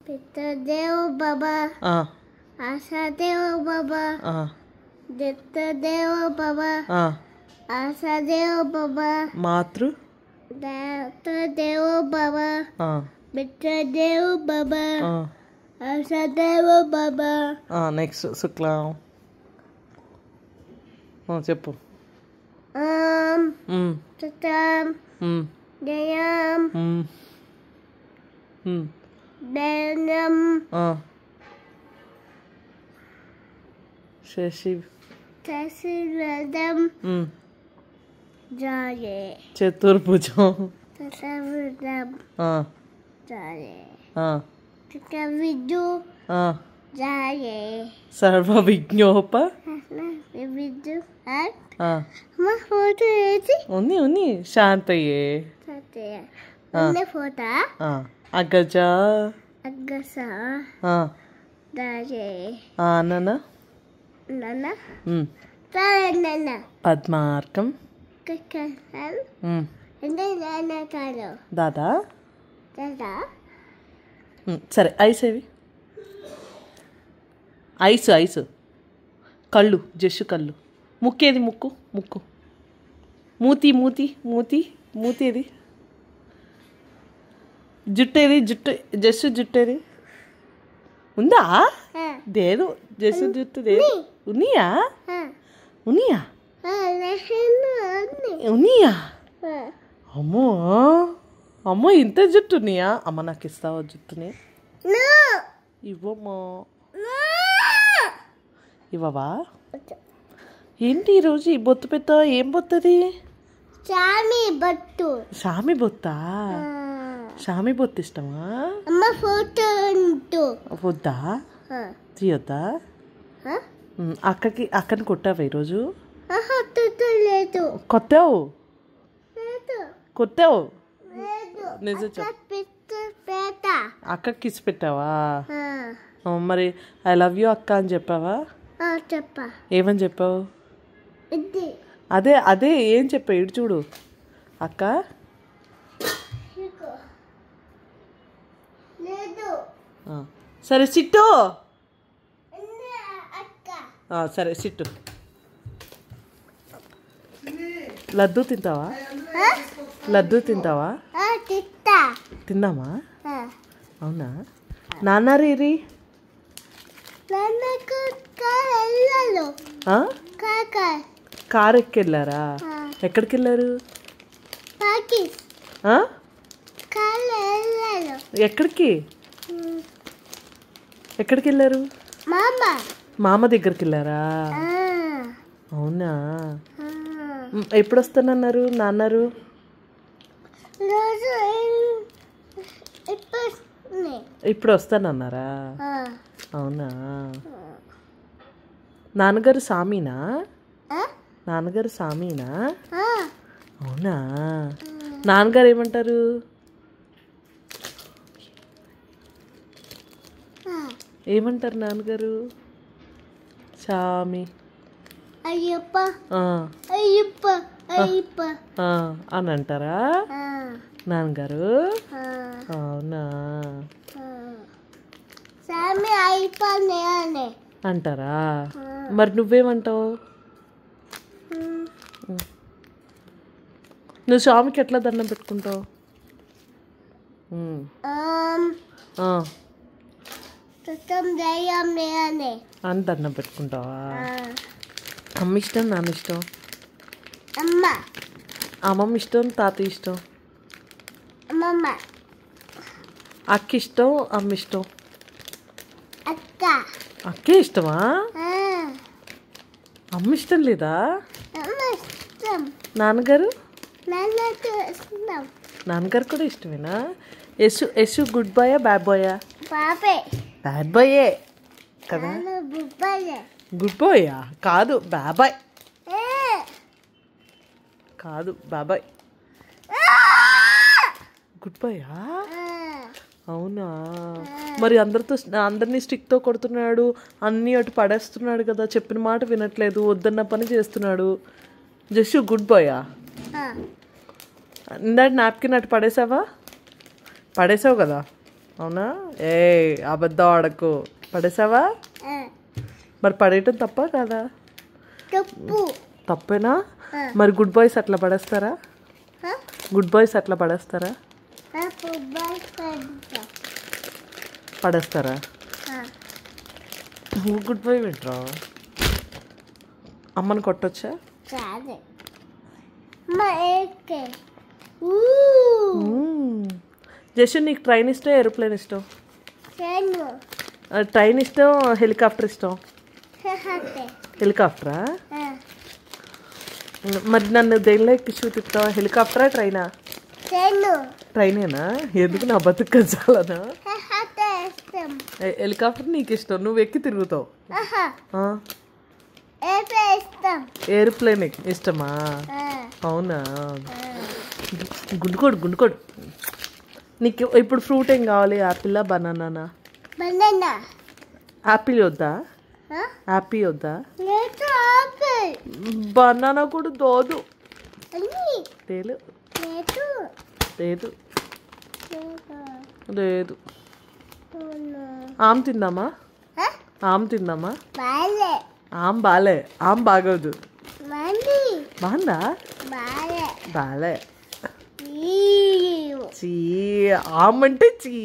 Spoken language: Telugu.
పితదేవ్ బాబా ఆశాదేవ్ బాబా దత్తదేవ్ బాబా ఆశాదేవ్ బాబా మాతృ దత్తదేవ్ బాబా పితదేవ్ బాబా ఆశాదేవ్ బాబా. నెక్స్ట్ శుక్లం చెప్పు. సతం జయం దనం శశిరథం జాయే చతుర్భుజం చతుర్భుజం జాయే విద్యు జాయే సర్వ విజ్ఞోప విద్యు మా ఫోటో ఏది ఉంది శాంతయ్యే ఫోటో అగ్గజ అగ్గస దాయే నన నన నన పద్మార్కం దాదా దాదా. సరే ఐస్ ఏవి ఐస్ కళ్ళు జస్సు కళ్ళు. ముక్కేది ముక్కు మూతి ఏది జుట్టేది జస్సు జుట్టేది ఉందా లేదు జస్సు జుట్టు లేదు ఉన్నియా అమ్మో ఇంత జుట్టు ఉన్నాయా? అమ్మ నాకు ఇస్తావా జుట్టుని? ఇవ్వమ్మా. ఇవ్వవా? ఏంటి ఈరోజు ఈ బొత్తు పెద్ద ఏం బొత్తది? సామి బొత్తా? సామి బొత్తు ఇష్టమా? వద్దా తీయొద్దా? అక్కని కొట్టావా ఈరోజు? కొట్టావు నిజం చెప్పు. అక్కకి కిస్ పెట్టావా? మరి ఐ లవ్ యూ అక్క అని చెప్పావా? ఏమని చెప్పావు? అదే ఏం చెప్పావు? ఇటు చూడు అక్క. సరే సిట్టు. సరే సిట్టు. లడ్డు తింటావా? తిందామా? అవునా? నాన్నారీ కారు ఎక్కెళ్ళారా? ఎక్కడికి వెళ్ళారు? ఎక్కడికి వెళ్ళారు? మామ దగ్గరికి వెళ్ళారా? అవునా? ఎప్పుడు వస్తానన్నారు నాన్నారు? ఇప్పుడు వస్తానన్నారా? అవునా? నాన్నగారు సామీనా? అవునా? నాన్నగారు ఏమంటారు? నాన్నగారు? సామి అని అంటారా నాన్నగారు? అవునా? అంటారా? మరి నువ్వేమంటావు? నువ్వు స్వామికి ఎట్లా దండం పెట్టుకుంటావు? అని దండం పెట్టుకుంటావా? అమ్మ ఇష్టం నాన్న ఇష్టం? అమ్మమ్మ ఇష్టం తాతయ్య ఇష్టం? అక్క ఇష్టం అమ్మ ఇష్టం? అక్కే ఇష్టమా? అమ్మ ఇష్టం లేదా? నాన్నగారు కూడా ఇష్టమేనా? Yashu good బాయా bad బాయా? బ్యాడ్ బాయే కదా? గుడ్ బాయా కాదు బాబాయ్ కాదు బాబాయ్. గుడ్ బాయా? అవునా? మరి అందరినీ స్టిక్తో కొడుతున్నాడు, అన్నీ అటు పడేస్తున్నాడు కదా, చెప్పిన మాట వినట్లేదు, వద్దన్న పని చేస్తున్నాడు. జస్ట్ గుడ్ బాయా? ఇందాక నాప్కిన్ అటు పడేసావు కదా? అవునా? ఏ అబద్ధం ఆడకు. పడేసావా? మరి పడేయటం తప్ప కదా? తప్పు. తప్పేనా? మరి గుడ్ బాయ్స్ అట్లా పడేస్తారా? గుడ్ బాయ్స్ అట్లా పడేస్తారా? పడేస్తారా? నువ్వు గుడ్ బాయ్ వింటరా? అమ్మని కొట్టొచ్చా? జస్ట్ నీకు ట్రైన్ ఇష్టం, ఏరోప్లేన్ ఇష్టం? ట్రైన్ ఇష్టం, హెలికాప్టర్ ఇష్టం? హెలికాప్టరా? మరి నన్ను దేనిలో ఎక్కి చూపిస్తావా? హెలికాప్టరా ట్రైనా? ట్రైనేనా? ఎందుకు నా బతుకు కచ్చాలనా? హెలికాప్టర్ నీకు ఇష్టం, నువ్వు ఎక్కి తిరుగుతావు. ఏరోప్లేన్ ఇష్టమా? అవునా? గుండుకోడు గుండుకోడు. నీకు ఇప్పుడు ఫ్రూట్ ఏం కావాలి? Apple, banana? యాపిల్ వద్దా? యాపిల్ వద్దా? బనానా కూడా దోదు. లేదు లేదు లేదు. ఆమ్ తిందామా? ఆమ్ తిందామా? ఆమ్ బాలే, ఆమ్ బాగోదు. బాగుందా? బాలే. చీ, ఆమ్ అంటే చీ.